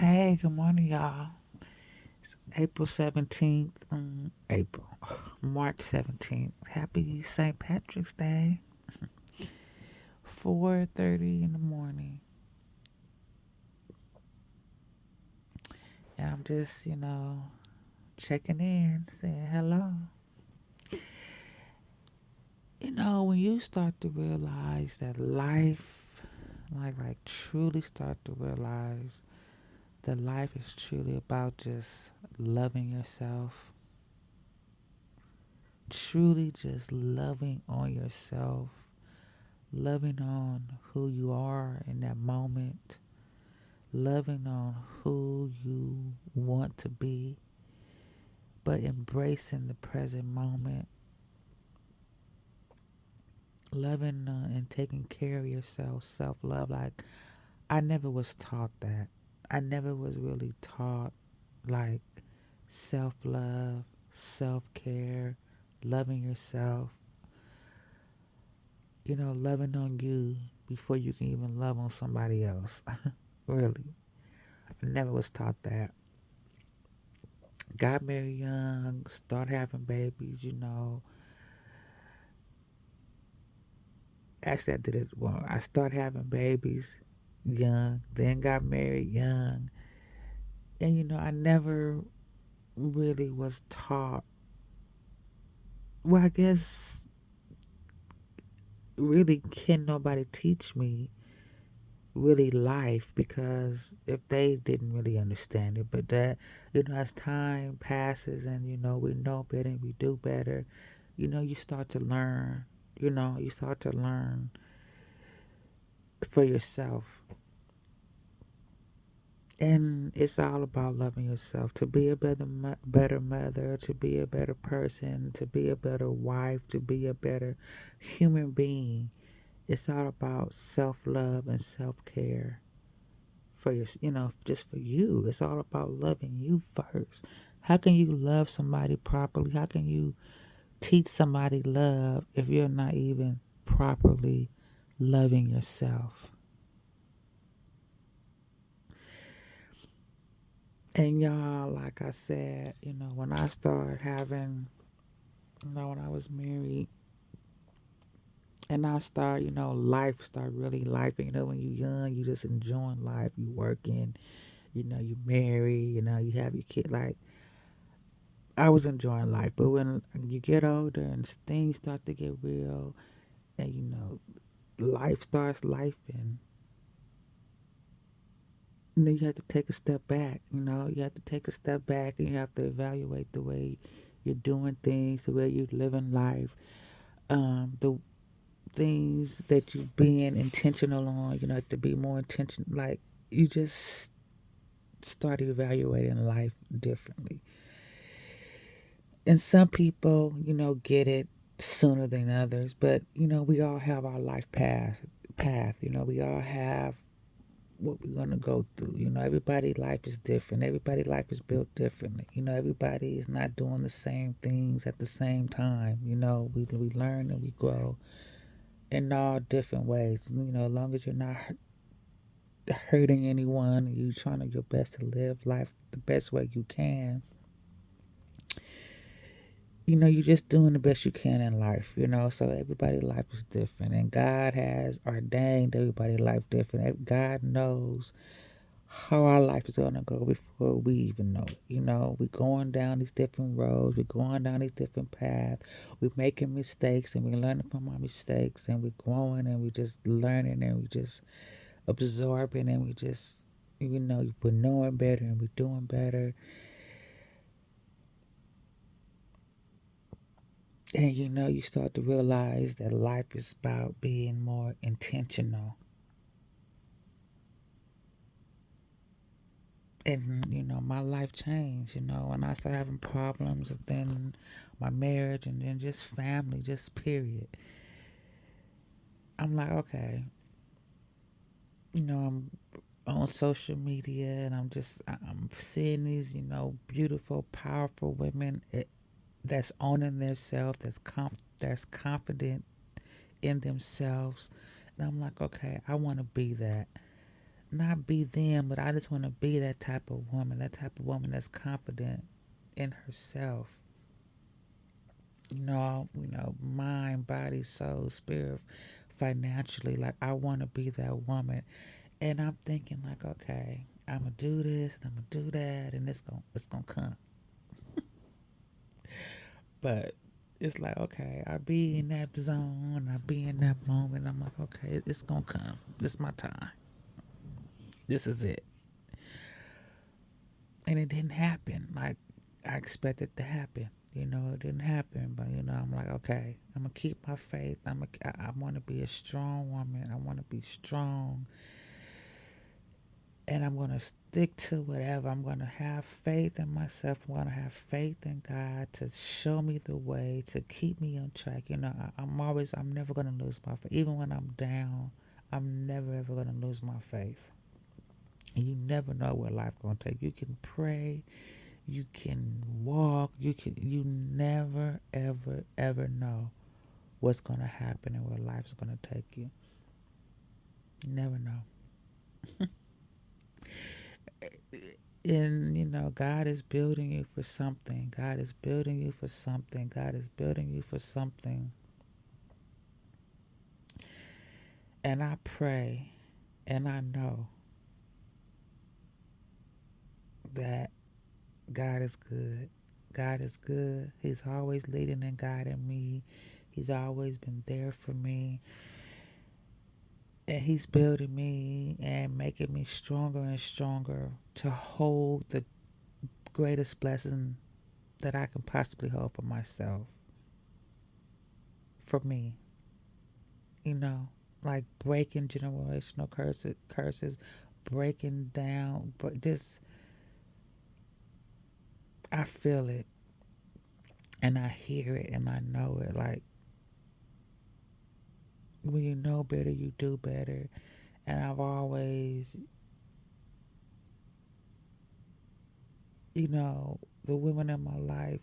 Hey, good morning, y'all. It's April 17th, March 17th. Happy St. Patrick's Day. 4:30 in the morning. And I'm just, checking in, saying hello. When you start to realize that life, like truly start to realize that life is truly about just loving yourself, truly just loving on yourself, loving on who you are in that moment, loving on who you want to be, but embracing the present moment, loving and taking care of yourself, self love. Like, I never was taught that. I never was really taught, like, self love, self care, loving yourself, loving on you before you can even love on somebody else. Really. I never was taught that. Got married young, start having babies. Actually, I did it well. I started having babies young, then got married young. And, I never really was taught, well, I guess, really, can nobody teach me really life because if they didn't really understand it. But that, as time passes and, we know better and we do better, you start to learn, you start to learn for yourself. And it's all about loving yourself to be a better mother, to be a better person, to be a better wife, to be a better human being. It's all about self love and self care for your, just for you. It's all about loving you first. How can you love somebody properly? How can you teach somebody love if you're not even properly loving yourself? And y'all, like I said, when I started having, when I was married and I start, life start really life. When you're young, you just enjoying life. You working, you marry, you have your kid. Like, I was enjoying life. But when you get older and things start to get real and, life starts life and, you have to take a step back. You have to take a step back and you have to evaluate the way you're doing things, the way you're living life, the things that you're being intentional on, to be more intentional. Like, you just start evaluating life differently. And some people, get it sooner than others, but, we all have our life path. We all have what we're going to go through. Everybody's life is different. Everybody's life is built differently. Everybody is not doing the same things at the same time. We learn and we grow in all different ways. As long as you're not hurting anyone, and you're trying your best to live life the best way you can. You're just doing the best you can in life. So everybody's life is different, and God has ordained everybody's life different. God knows how our life is gonna go before we even know it. We're going down these different roads, we're going down these different paths, we're making mistakes and we're learning from our mistakes and we're growing and we're just learning and we're just absorbing and we just we're knowing better and we're doing better. And you start to realize that life is about being more intentional. And my life changed, when I started having problems and then my marriage and then just family, just period. I'm like, okay, I'm on social media and I'm seeing these, beautiful, powerful women that's owning themselves, that's confident in themselves. And I'm like, okay, I want to be that. not be them, but I just want to be that type of woman, that's confident in herself. Mind, body, soul, spirit, financially. Like I want to be that woman, and I'm thinking like, okay, I'm gonna do this and I'm gonna do that, and it's gonna come. But it's like, okay, I be in that zone, I be in that moment. I'm like, okay, it's gonna come. This is my time. This is it. And it didn't happen like I expected to happen. It didn't happen, but I'm like, okay, I'm gonna keep my faith. I want to be a strong woman. I want to be strong, and I'm gonna stick to whatever. I'm gonna have faith in myself. I'm gonna have faith in God to show me the way, to keep me on track. I'm never gonna lose my faith, even when I'm down. I'm never ever gonna lose my faith. And you never know what life gonna take. You can pray, you can walk, you never ever ever know what's gonna happen and where life's gonna take you. You never know. And God is building you for something. God is building you for something. God is building you for something. And I pray and I know that God is good. God is good. He's always leading and guiding me. He's always been there for me. And He's building me and making me stronger and stronger to hold the greatest blessing that I can possibly hold for myself. For me. Like breaking generational curses, breaking down, but just I feel it and I hear it and I know it. Like when you know better, you do better. And I've always, the women in my life,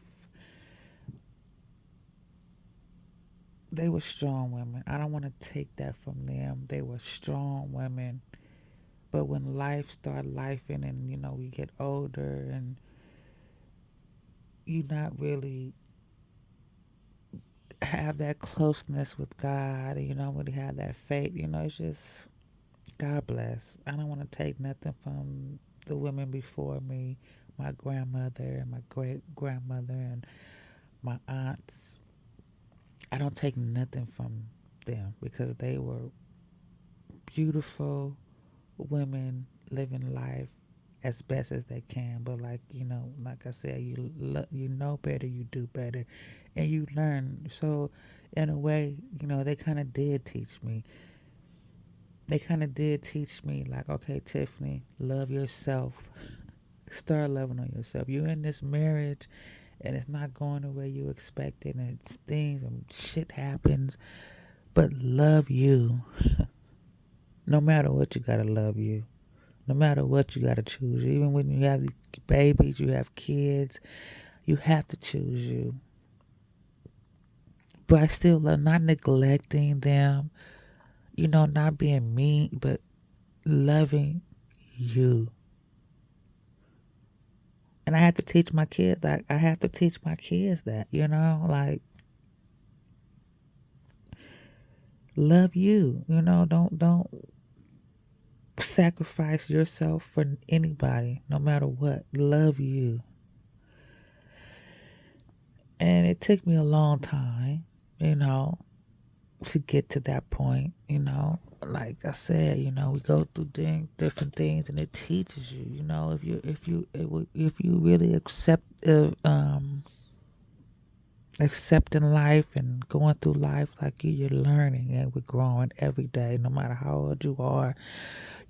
they were strong women. I don't want to take that from them. They were strong women. But when life started lifing and, we get older and you not really have that closeness with God, and you don't really have that faith, it's just God bless. I don't want to take nothing from the women before me, my grandmother and my great grandmother and my aunts. I don't take nothing from them because they were beautiful women living life as best as they can. But like I said, you know better, you do better, and you learn. So in a way, they kind of did teach me. They kind of did teach me, like, okay, Tiffany, love yourself. Start loving on yourself. You're in this marriage, and it's not going the way you expected, and it's things and shit happens. But love you. No matter what, you gotta love you. No matter what, you gotta choose. Even when you have babies, you have kids, you have to choose you. But I still love not neglecting them, not being mean, but loving you. And I have to teach my kids that. I have to teach my kids that, like love you. Don't sacrifice yourself for anybody, no matter what. Love you. And it took me a long time, to get to that point, like I said, we go through different things, and it teaches you, if you really accepting life and going through life like you're learning, and we're growing every day, no matter how old you are,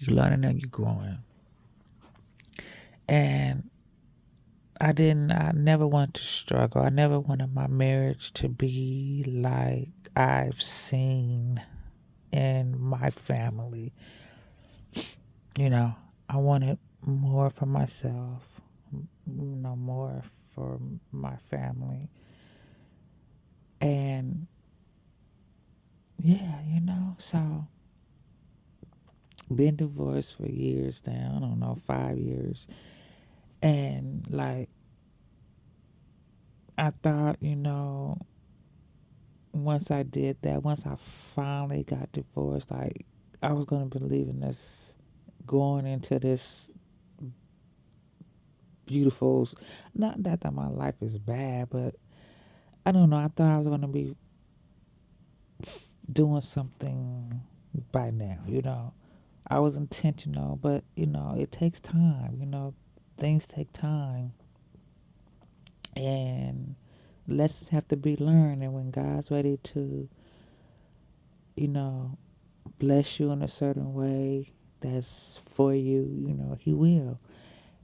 you're learning and you're growing. And I never wanted to struggle. I never wanted my marriage to be like I've seen in my family. I wanted more for myself, more for my family. And yeah, so been divorced for years now. I don't know, 5 years. And like, I thought, once I did that, once I finally got divorced, like, I was going to believe in this, going into this beautiful, not that my life is bad, but I don't know. I thought I was going to be doing something by now. I was intentional, but, it takes time, things take time. And lessons have to be learned. And when God's ready to, you know, bless you in a certain way that's for you, He will.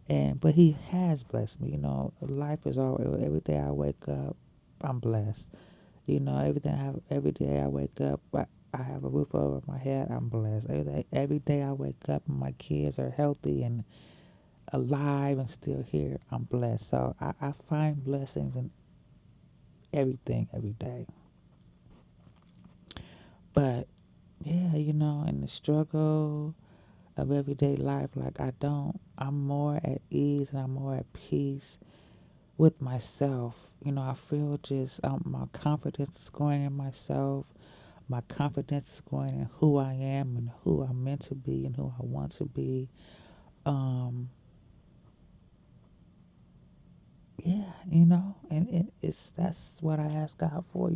But He has blessed me. Life is always, every day I wake up, I'm blessed. Every day I wake up, I have a roof over my head, I'm blessed. Every day I wake up and my kids are healthy and alive and still here, I'm blessed. So I find blessings in everything every day. But yeah, in the struggle of everyday life, like I'm more at ease and I'm more at peace with myself. I feel just my confidence is growing in myself. My confidence is growing in who I am and who I'm meant to be and who I want to be. Um, yeah, and that's what I ask God for.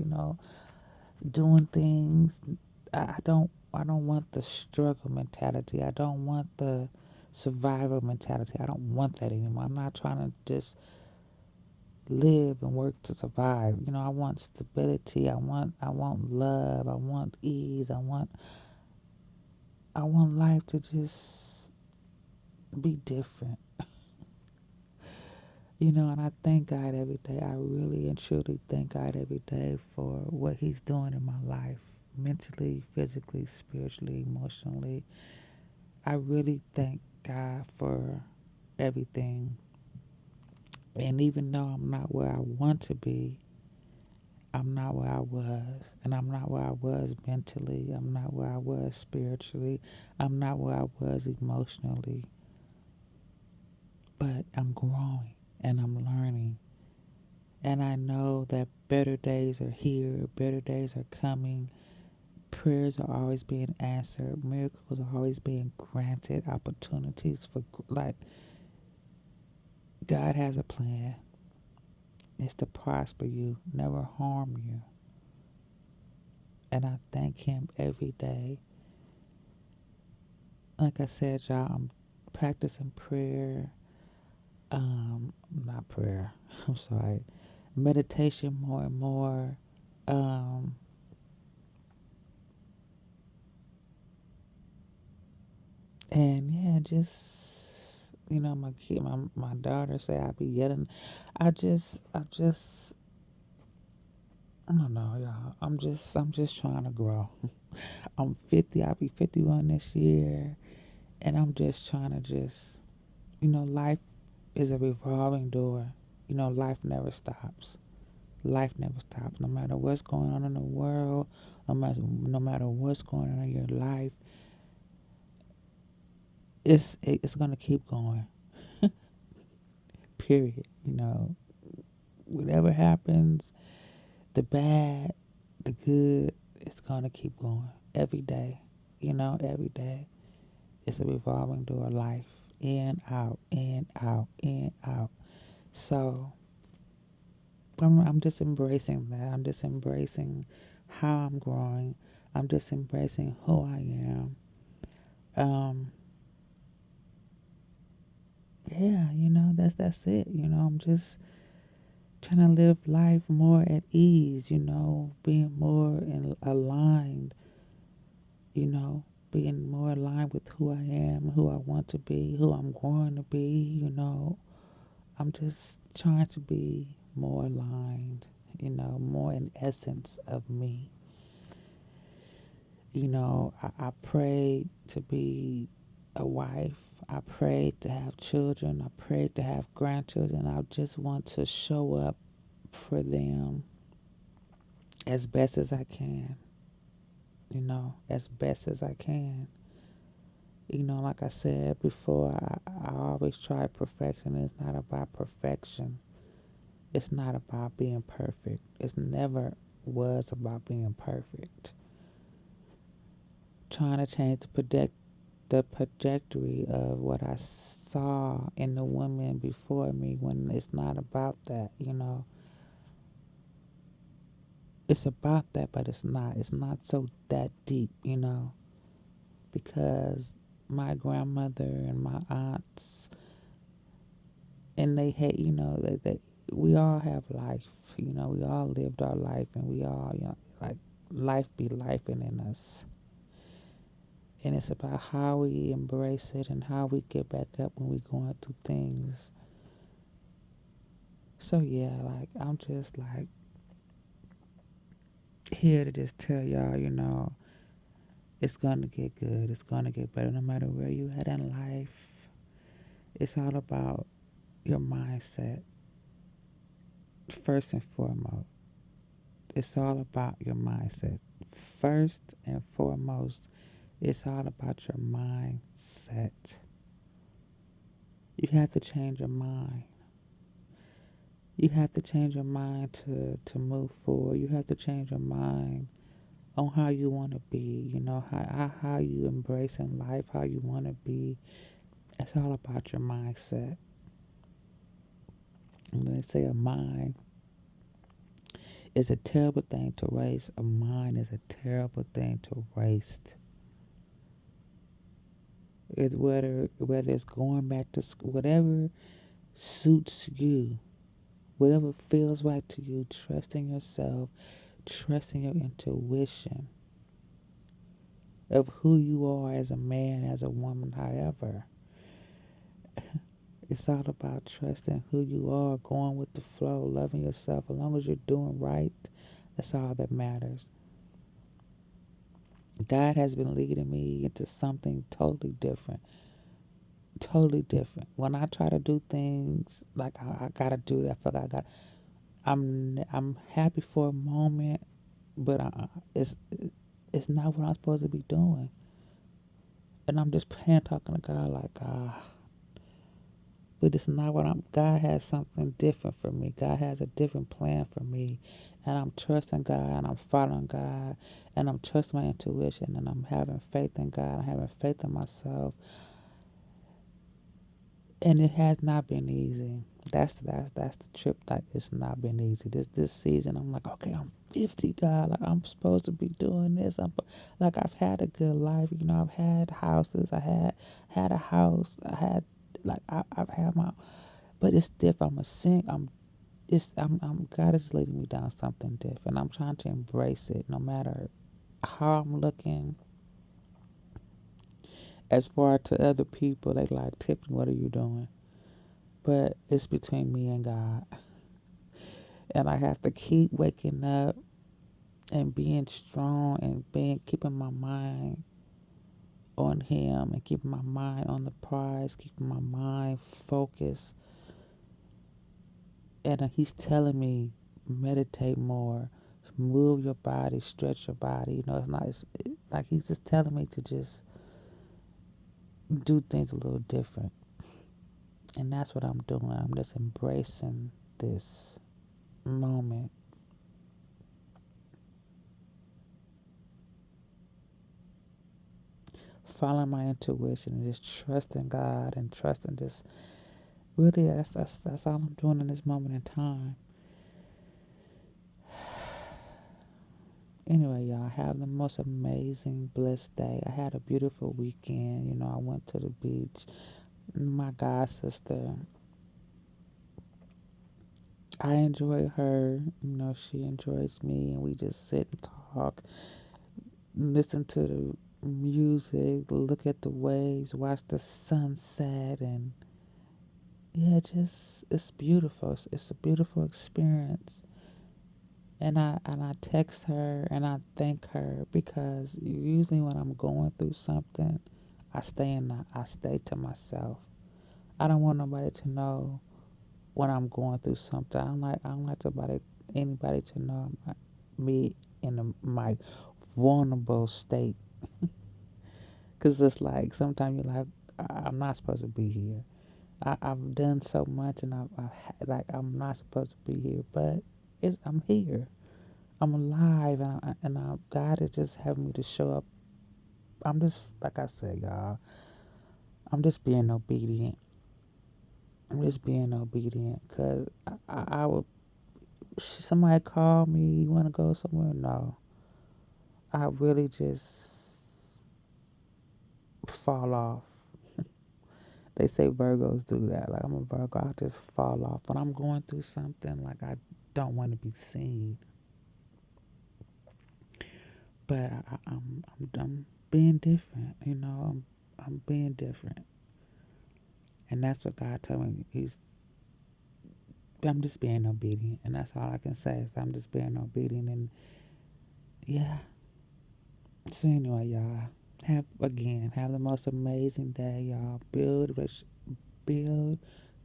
Doing things. I don't want the struggle mentality. I don't want the survival mentality. I don't want that anymore. I'm not trying to just live and work to survive. I want stability. I want love. I want ease. I want life to just be different. And I thank God every day. I really and truly thank God every day for what He's doing in my life, mentally, physically, spiritually, emotionally. I really thank God for everything. And even though I'm not where I want to be, I'm not where I was. And I'm not where I was mentally. I'm not where I was spiritually. I'm not where I was emotionally. But I'm growing and I'm learning. And I know that better days are here, better days are coming. Prayers are always being answered, miracles are always being granted, opportunities for, like, God has a plan. It's to prosper you, never harm you. And I thank Him every day. Like I said, y'all, I'm practicing prayer. Not prayer. I'm sorry. Meditation more and more. Um, and yeah, just my kid, my daughter say I be yelling. I just, I don't know, y'all. I'm just trying to grow. I'm 50. I'll be 51 this year, and I'm just trying to life is a revolving door. Life never stops. Life never stops. No matter what's going on in the world, no matter what's going on in your life, it's gonna keep going. Period. Whatever happens, the bad, the good, it's gonna keep going every day. Every day. It's a revolving door of life. In, out, in, out, in, out. So I'm just embracing that. I'm just embracing how I'm growing. I'm just embracing who I am. Um, yeah, that's it. I'm just trying to live life more at ease. Being more aligned. You know, being more aligned with who I am, who I want to be, who I'm going to be. I'm just trying to be more aligned. More in essence of me. I pray to be a wife. I pray to have children. I pray to have grandchildren. I just want to show up for them as best as I can. As best as I can. Like I said before, I always try perfection. It's not about perfection. It's not about being perfect. It never was about being perfect. Trying to change the trajectory of what I saw in the women before me when it's not about that. It's about that, but it's not. It's not so that deep, because my grandmother and my aunts, and they had, that we all have life. We all lived our life, and we all, like life be life in us. And it's about how we embrace it and how we get back up when we're going through things. So yeah, like I'm just like here to just tell y'all, it's gonna get good. It's gonna get better no matter where you at in life. It's all about your mindset first and foremost. It's all about your mindset. First and foremost, it's all about your mindset. You have to change your mind. You have to change your mind to move forward. You have to change your mind on how you want to be, how you embrace in life, how you want to be. It's all about your mindset. And when they say a mind is a terrible thing to waste, a mind is a terrible thing to waste. It's whether it's going back to school, whatever suits you, whatever feels right to you, trust in yourself, trust in your intuition of who you are as a man, as a woman, however. It's all about trusting who you are, going with the flow, loving yourself. As long as you're doing right, that's all that matters. God has been leading me into something totally different. Totally different. When I try to do things like I gotta do that, I feel like I'm happy for a moment, but it's not what I'm supposed to be doing. And I'm just praying, talking to God like, but it's not what I'm. God has something different for me. God has a different plan for me, and I'm trusting God, and I'm following God, and I'm trusting my intuition, and I'm having faith in God. I'm having faith in myself, and it has not been easy. That's the trip. Like it's not been easy. This season, I'm like, okay, I'm 50, God. Like I'm supposed to be doing this. Like I've had a good life. I've had houses. I had a house. I've had my, but it's different. I'm a sing. God is leading me down something different. I'm trying to embrace it, no matter how I'm looking. As far to other people, they like, Tiffany, what are you doing? But it's between me and God. And I have to keep waking up and being strong and keeping my mind on Him and keeping my mind on the prize, keeping my mind focused. And He's telling me, meditate more, move your body, stretch your body. It's not like He's just telling me to just do things a little different. And that's what I'm doing. I'm just embracing this moment. Following my intuition and just trusting God and trusting this. Really, that's all I'm doing in this moment in time. Anyway, y'all, have the most amazing, blessed day. I had a beautiful weekend. I went to the beach. My god sister, I enjoy her. She enjoys me, and we just sit and talk, listen to the music, look at the waves, watch the sunset, and yeah, just it's beautiful. It's a beautiful experience. And I text her and I thank her because usually when I'm going through something, I stay to myself. I don't want nobody to know when I'm going through something. I don't like anybody to know me in my vulnerable state. Cause it's like sometimes you're like, I'm not supposed to be here. I've done so much, and like I'm not supposed to be here, but I'm here. I'm alive, and God is just having me to show up. I'm just like I said, y'all. I'm just being obedient. I'm just being obedient, cause I would. Somebody call me. You want to go somewhere? No, I really just fall off. They say Virgos do that. Like I'm a Virgo, I just fall off when I'm going through something. Like I don't want to be seen, but I'm being different. I'm being different, and that's what God told me. I'm just being obedient, and that's all I can say is I'm just being obedient. And yeah. So anyway, y'all have the most amazing day, y'all. Build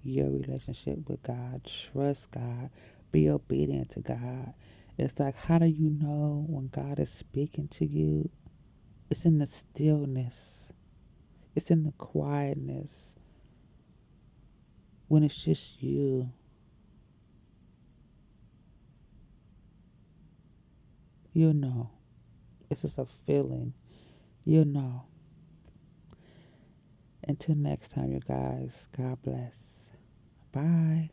your relationship with God. Trust God. Be obedient to God. It's like, how do you know when God is speaking to you? It's in the stillness. It's in the quietness. When it's just you. You know. It's just a feeling. You know. Until next time, you guys. God bless. Bye.